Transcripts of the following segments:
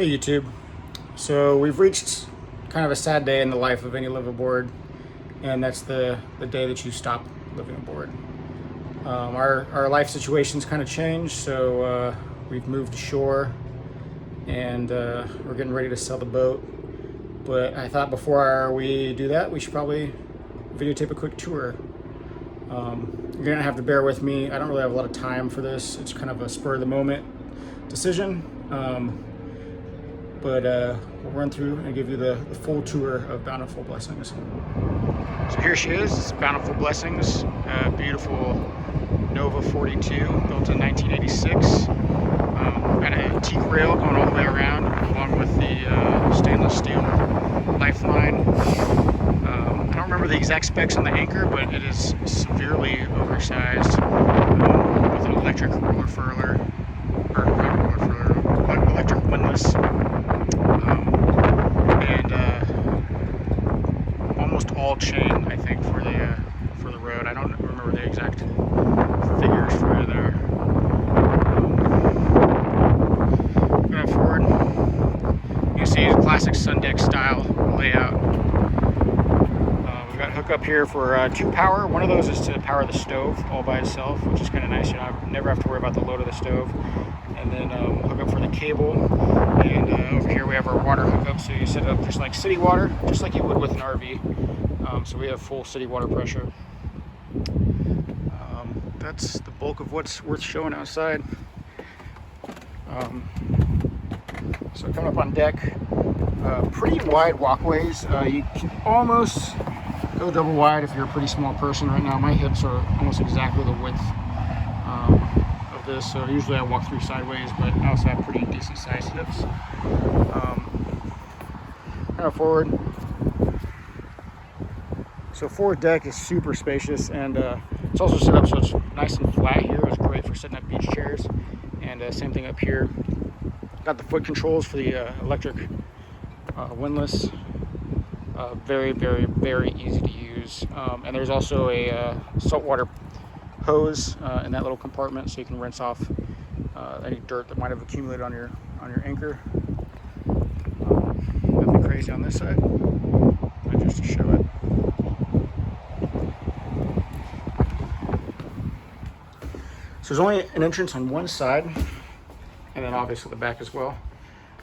Hey YouTube. So we've reached kind of a sad day in the life of any liveaboard, and that's the day that you stop living aboard. Our life situation's kind of changed, so we've moved ashore and we're getting ready to sell the boat. But I thought before we do that, we should probably videotape a quick tour. You're gonna have to bear with me. I don't really have a lot of time for this. It's kind of a spur of the moment decision. But we'll run through and give you the full tour of Bountiful Blessings. So here she is, it's Bountiful Blessings, beautiful Nova 42, built in 1986. Got a teak rail going all the way around, along with the stainless steel lifeline. I don't remember the exact specs on the anchor, but it is severely oversized with an electric roller furler, or not roller furler, electric windlass. Almost all chain, I think, for the road. I don't remember the exact figures for there. Going forward, you can see classic Sundeck style layout. We've got hookup here for 2 power. One of those is to power the stove all by itself, which is kind of nice. You know, I never have to worry about the load of the stove. And then hook up for the cable, and over here we have our water hookup, so you set it up just like city water, just like you would with an RV. So we have full city water pressure. That's the bulk of what's worth showing outside. So coming up on deck, pretty wide walkways. You can almost go double wide if you're a pretty small person. Right now my hips are almost exactly the width of this, so usually I walk through sideways, but I also have pretty decent sized hips. Kind of forward. So forward deck is super spacious, and it's also set up so it's nice and flat here. It's great for setting up beach chairs, and same thing up here. Got the foot controls for the electric windlass. Very, very, very easy to use. And there's also a saltwater hose in that little compartment, so you can rinse off any dirt that might have accumulated on your anchor. Nothing crazy on this side, but just to show it. So there's only an entrance on one side, and then obviously the back as well,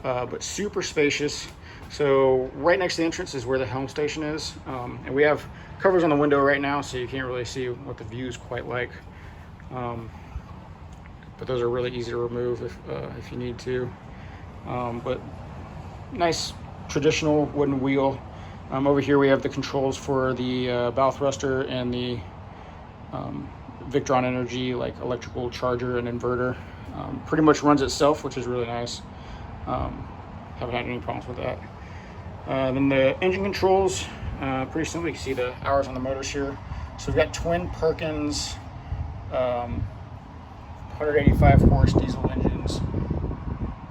but super spacious. So right next to the entrance is where the helm station is, and we have covers on the window right now, so you can't really see what the view is quite like, but those are really easy to remove if you need to. But nice traditional wooden wheel. Over here we have the controls for the bow thruster and the Victron Energy, like electrical charger and inverter. Pretty much runs itself, which is really nice. Haven't had any problems with that. Then the engine controls, pretty simple. You can see the hours on the motors here. So we've got twin Perkins 185 horse diesel engines.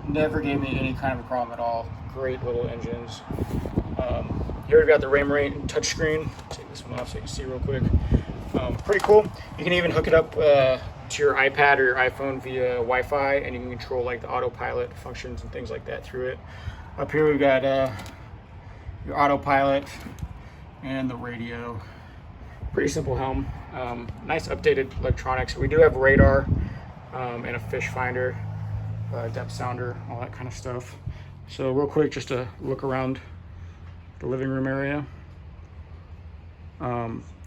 Never gave me any kind of a problem at all. Great little engines. Here we've got the Raymarine touchscreen. Take this one off so you can see real quick. Pretty cool. You can even hook it up to your iPad or your iPhone via Wi-Fi, and you can control like the autopilot functions and things like that through it. Up here we've got your autopilot and the radio. Pretty simple helm. Nice updated electronics. We do have radar and a fish finder, depth sounder, all that kind of stuff. So real quick, just to look around the living room area.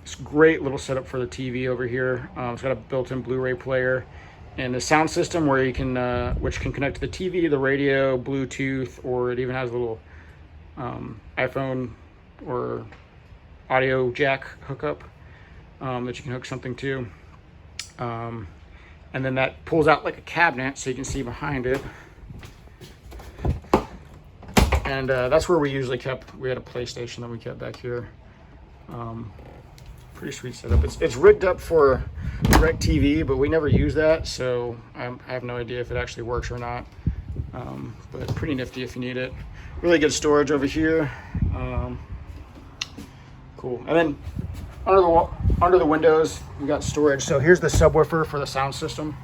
It's a great little setup for the TV over here. It's got a built-in Blu-ray player and a sound system where you can, which can connect to the TV, the radio, Bluetooth, or it even has a little iPhone or audio jack hookup that you can hook something to. And then that pulls out like a cabinet so you can see behind it. And that's where we usually we had a PlayStation that we kept back here. Pretty sweet setup. It's rigged up for direct TV, but we never use that, so I have no idea if it actually works or not. But pretty nifty if you need it. Really good storage over here. Cool. And then under the windows, we got storage. So here's the subwoofer for the sound system.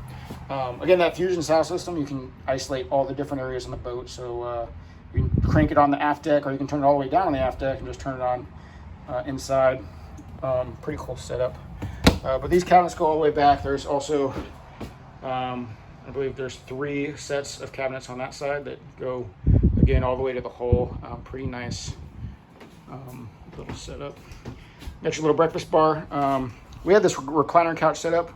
Again, that fusion style system, you can isolate all the different areas on the boat. So you can crank it on the aft deck, or you can turn it all the way down on the aft deck and just turn it on inside. Pretty cool setup. But these cabinets go all the way back. There's also, I believe there's 3 sets of cabinets on that side that go, again, all the way to the hull. Pretty nice little setup. Next, a little breakfast bar. We had this recliner couch setup,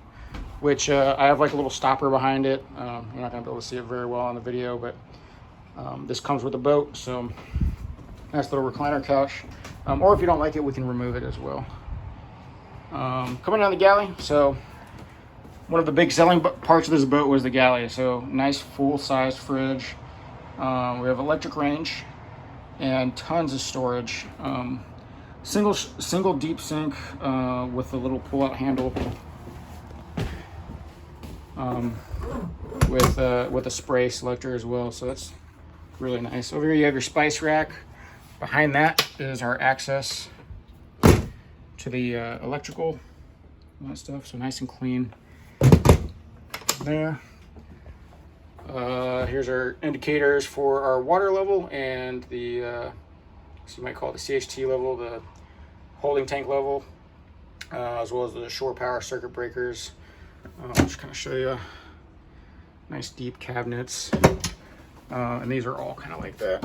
which I have like a little stopper behind it. You're not going to be able to see it very well on the video, but this comes with the boat. So nice little recliner couch. Or if you don't like it, we can remove it as well. Coming down the galley. So one of the big selling parts of this boat was the galley. So nice full-size fridge. We have electric range and tons of storage. Single deep sink with a little pull-out handle. With a spray selector as well, so that's really nice. Over here you have your spice rack. Behind that is our access to the electrical, all that stuff. So nice and clean there. Here's our indicators for our water level and the so you might call it the CHT level, the holding tank level, as well as the shore power circuit breakers. I'll just kind of show you. Nice deep cabinets, and these are all kind of like that.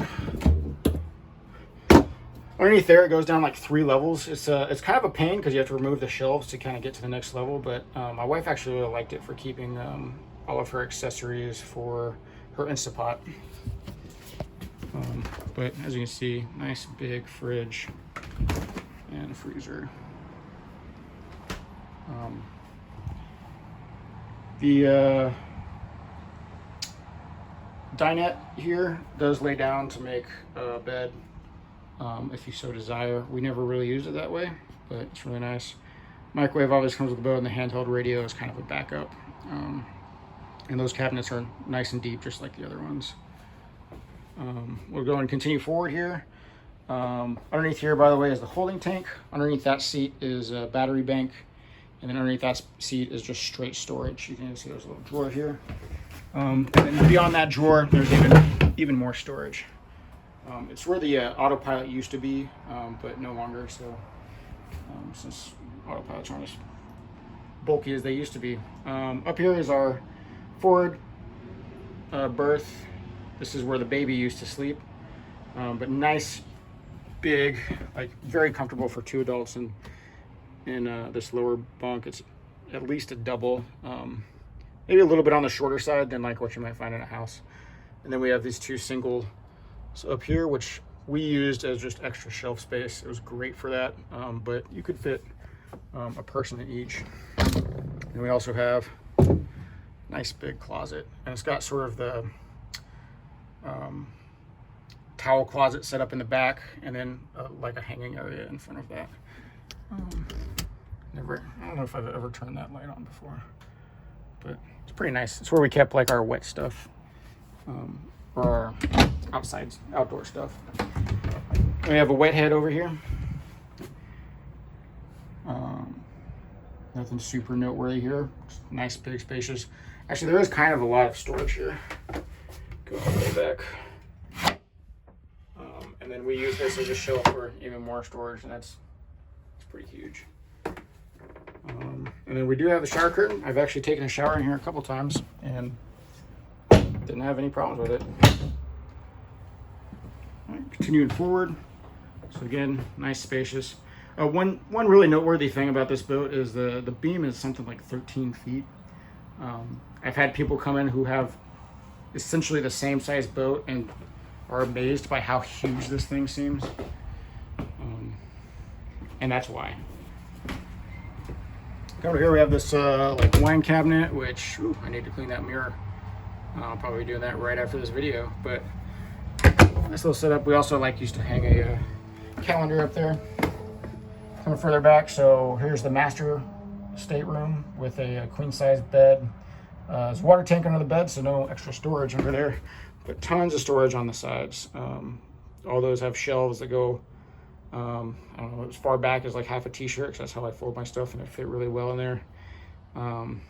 Underneath there, it goes down like 3 levels. It's kind of a pain because you have to remove the shelves to kind of get to the next level. But my wife actually really liked it for keeping all of her accessories for her Instapot. But as you can see, nice big fridge and freezer. The dinette here does lay down to make a bed if you so desire. We never really used it that way, but it's really nice. Microwave always comes with the boat, and the handheld radio is kind of a backup. And those cabinets are nice and deep, just like the other ones. We'll go and continue forward here. Underneath here, by the way, is the holding tank. Underneath that seat is a battery bank, and then underneath that seat is just straight storage. You can see there's a little drawer here. And then beyond that drawer, there's even more storage. It's where the autopilot used to be, but no longer. So since autopilots aren't as bulky as they used to be. Up here is our forward berth. This is where the baby used to sleep. But nice, big, like very comfortable for 2 adults. And in this lower bunk, it's at least a double. Maybe a little bit on the shorter side than like what you might find in a house. And then we have these 2 singles up here, which we used as just extra shelf space. It was great for that, but you could fit a person in each. And we also have a nice big closet, and it's got sort of the towel closet set up in the back, and then like a hanging area in front of that. I don't know if I've ever turned that light on before, but it's pretty nice. It's where we kept like our wet stuff, or our outdoor stuff. We have a wet head over here. Nothing super noteworthy here. Just nice, big, spacious. Actually, there is kind of a lot of storage here. Go all the way back. And then we use this as a shelf for even more storage, and it's pretty huge. And then we do have the shower curtain. I've actually taken a shower in here a couple times and didn't have any problems with it. All right, continuing forward. So again, nice, spacious. One really noteworthy thing about this boat is the beam is something like 13 feet. I've had people come in who have essentially the same size boat and are amazed by how huge this thing seems. And that's why. Over here we have this like wine cabinet, which I need to clean that mirror. I'll probably be doing that right after this video, but nice little setup. We also used to hang a calendar up there. Coming further back, so here's the master stateroom with a queen size bed. There's a water tank under the bed, so no extra storage under there, but tons of storage on the sides. All those have shelves that go, I don't know, as far back as like half a t-shirt, because that's how I fold my stuff, and it fit really well in there. And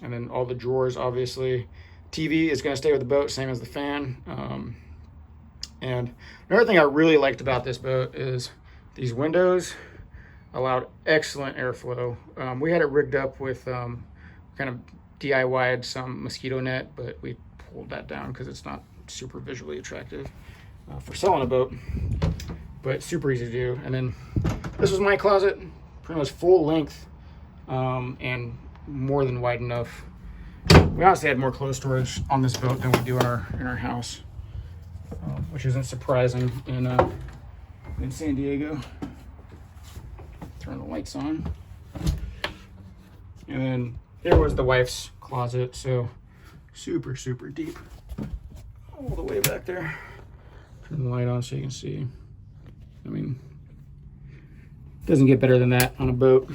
And then all the drawers, obviously. TV is going to stay with the boat, same as the fan. And another thing I really liked about this boat is these windows allowed excellent airflow. We had it rigged up with kind of DIY'd some mosquito net, but we pulled that down because it's not super visually attractive for selling a boat, but super easy to do. And then this was my closet, pretty much full length, and more than wide enough. We honestly had more clothes storage on this boat than we do in our house, which isn't surprising in San Diego. Turn the lights on. And then here was the wife's closet, so super, super deep. All the way back there. Turn the light on so you can see. I mean, doesn't get better than that on a boat.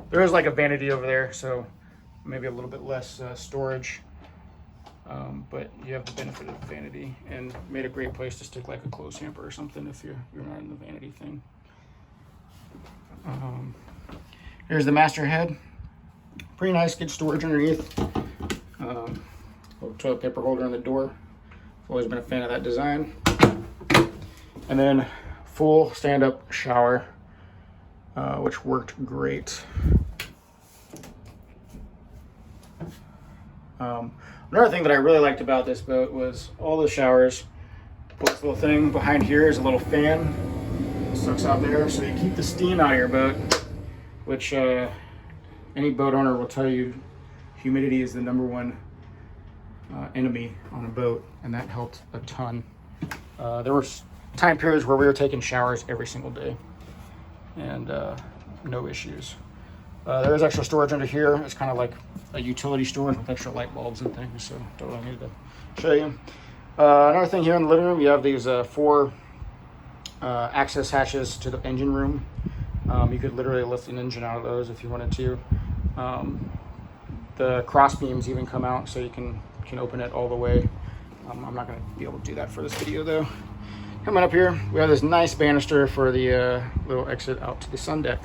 There is like a vanity over there, so maybe a little bit less storage, but you have the benefit of the vanity, and made a great place to stick like a clothes hamper or something if you're not in the vanity thing. Here's the master head. Pretty nice, good storage underneath. Little toilet paper holder on the door. I've always been a fan of that design. And then full stand-up shower, which worked great. Another thing that I really liked about this boat was all the showers. This little thing behind here is a little fan. It sucks out there, so you keep the steam out of your boat, which any boat owner will tell you humidity is the #1 enemy on a boat, and that helped a ton. There were time periods where we were taking showers every single day, and no issues. There is extra storage under here. It's kind of like a utility storage with extra light bulbs and things, so don't really need to show you. Another thing here in the living room, you have these 4 access hatches to the engine room. You could literally lift an engine out of those if you wanted to. The cross beams even come out, so you can open it all the way. I'm not going to be able to do that for this video though. Coming up here, we have this nice banister for the little exit out to the sun deck.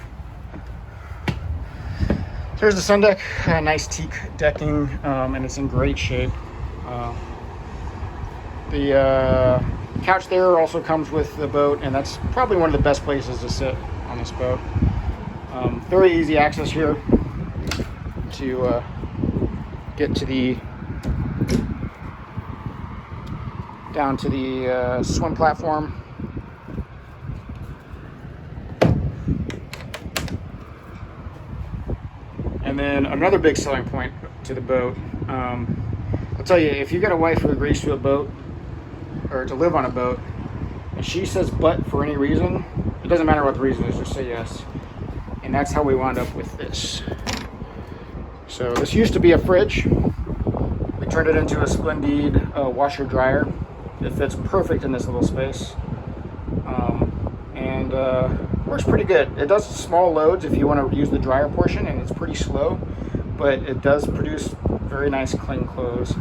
Here's the sun deck, nice teak decking, and it's in great shape. The couch there also comes with the boat, and that's probably one of the best places to sit on this boat. Very easy access here to get to the down to the swim platform. And then another big selling point to the boat, I'll tell you, if you got a wife who agrees to a boat or to live on a boat, and she says but for any reason, it doesn't matter what the reason is, just say yes. And that's how we wound up with this. So this used to be a fridge. We turned it into a Splendid washer dryer. It fits perfect in this little space, and works pretty good. It does small loads if you want to use the dryer portion, and it's pretty slow, but it does produce very nice clean clothes.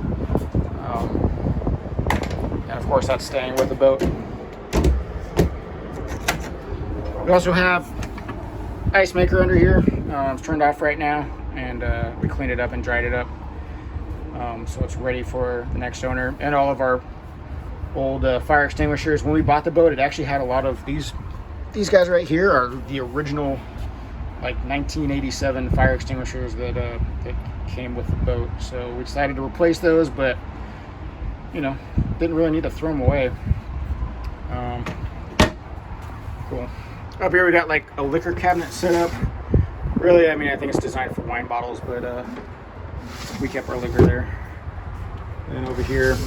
And of course that's staying with the boat. We also have ice maker under here. It's turned off right now, and we cleaned it up and dried it up, so it's ready for the next owner. And all of our old fire extinguishers. When we bought the boat, it actually had a lot of these guys right here are the original like 1987 fire extinguishers that came with the boat. So we decided to replace those, but you know, didn't really need to throw them away. Cool. Up here we got like a liquor cabinet set up. Really, I mean, I think it's designed for wine bottles, but we kept our liquor there. And over here,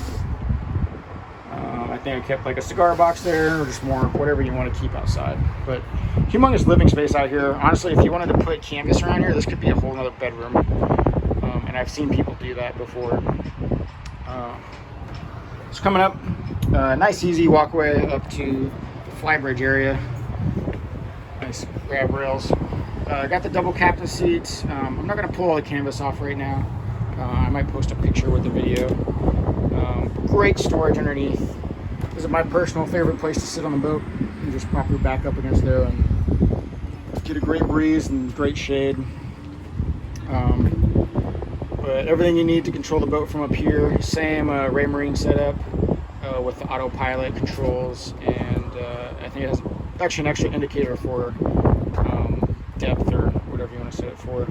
I think I kept like a cigar box there, or just more whatever you want to keep outside. But humongous living space out here. Honestly, if you wanted to put canvas around here, this could be a whole nother bedroom. And I've seen people do that before. So coming up, nice easy walkway up to the Flybridge area. Nice grab rails. Got the double captain seats. I'm not going to pull all the canvas off right now. I might post a picture with the video. Great storage underneath. This is my personal favorite place to sit on the boat. You just prop your back up against there, and get a great breeze and great shade. But everything you need to control the boat from up here, same Raymarine setup with the autopilot controls, and I think it has actually an extra indicator for depth or whatever you want to set it for.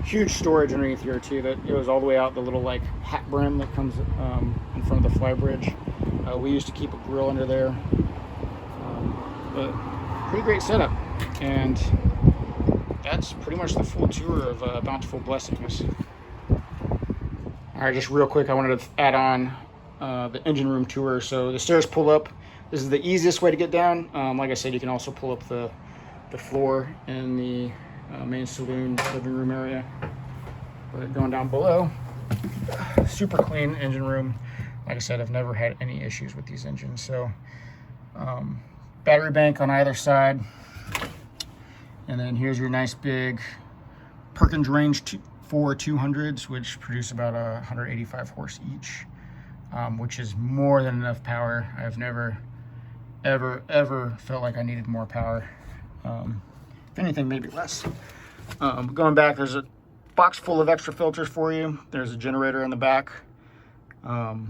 Huge storage underneath here too, that goes all the way out the little like hat brim that comes in front of the Flybridge. We used to keep a grill under there, but pretty great setup. And that's pretty much the full tour of Bountiful Blessings. All right, just real quick, I wanted to add on the engine room tour. So the stairs pull up. This is the easiest way to get down. Like I said, you can also pull up the floor in the main saloon living room area. But going down below, super clean engine room. Like I said, I've never had any issues with these engines. So battery bank on either side. And then here's your nice big Perkins Range 4 200s, which produce about 185 horse each, which is more than enough power. I've never, ever felt like I needed more power. If anything, maybe less. Going back, there's a box full of extra filters for you. There's a generator in the back. Go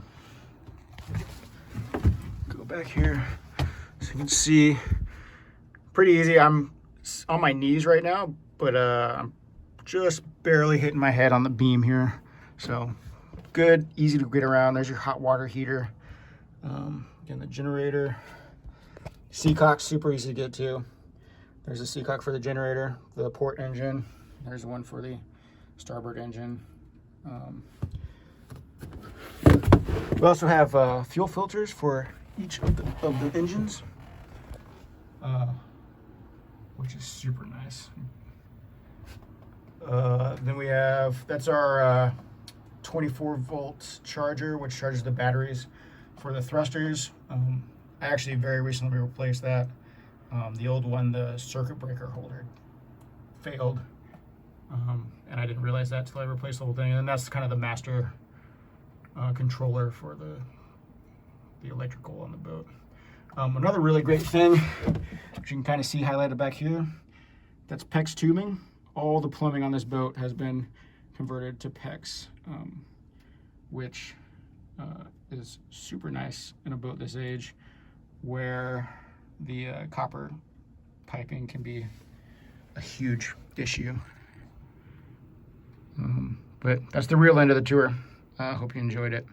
back here so you can see. Pretty easy. I'm on my knees right now, but I'm just barely hitting my head on the beam here. So good, easy to get around. There's your hot water heater. Again, the generator. Seacock, super easy to get to. There's a seacock for the generator, the port engine. There's one for the starboard engine. We also have fuel filters for each of the engines, which is super nice. Then we have, that's our 24 volt charger, which charges the batteries for the thrusters. I actually very recently replaced that. The old one, the circuit breaker holder failed, and I didn't realize that till I replaced the whole thing. And then that's kind of the master controller for the electrical on the boat. Another really great thing, which you can kind of see highlighted back here, that's PEX tubing. All the plumbing on this boat has been converted to PEX, which is super nice in a boat this age, where the copper piping can be a huge issue. But that's the real end of the tour. I hope you enjoyed it.